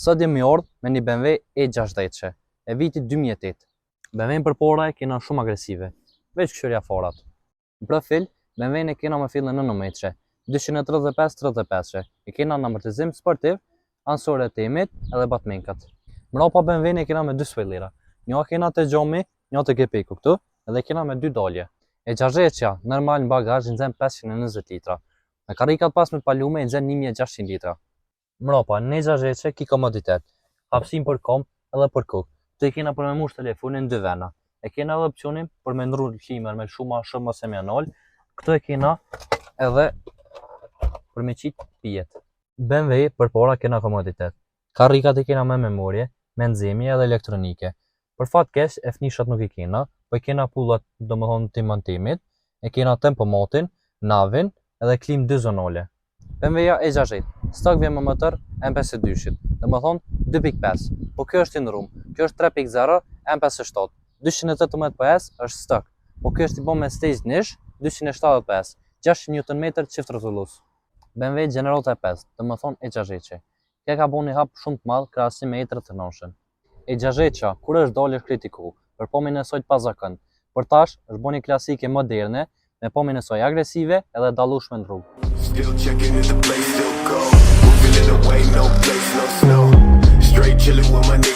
Sot jemi ardhur me një BMW E60 e vitit 2008. BMW-n përpara e kena shumë agresive, veç këshirja farat. Në profil, BMW-n e kena me fillën 9 metre, 235-35, e kena në amortizim sportiv, ansore temit edhe batmenkat. Mrapa BMW-n e kena me 2 sfellira, një kena të gjomi, një të gepeku këtu, edhe kena me 2 dalje. E60 normal në bagazh nxen 520 litra, me karikat pas me palume nxen 1600 litra. Mrapa, në E60 ki komoditet, hapësim për kom edhe për kuk. Të e kena për me mush telefonin 2 vena. E kena edhe opcionin për me ndru klimer me shuma shumë ose me anol. Këto e kena edhe për me qit pijet. BMW përpara kena komoditet. Karikat e kena me memorie, me nxemje edhe elektronike. Për fat keq e fnishat nuk i kena, po e kena pullat domethënë timit, e kena tempomatin, navin edhe klim 2 zonale. BMW-ja E60, stok vjen me motor M52-shit, domethënë 2.5, po kjo është i ndrum. Kjo është 3.0 M57, 218 PS është stok, po kjo është i bën me stage nish 270 PS, 600 Nm çift rrotullues. BMW General T5, domethënë E60. Kjo ka bën një hap shumë të madh krahasim me E30 të noshën. E60 kur është dalë kritiku, për pamjen e saj të pazakënd. Por tash është bën një klasike moderne me pamjen e saj agresive edhe dallueshme në rrugë. Still checking if the place still go. Moving in the way, no place, no snow. Straight chilling with my niggas.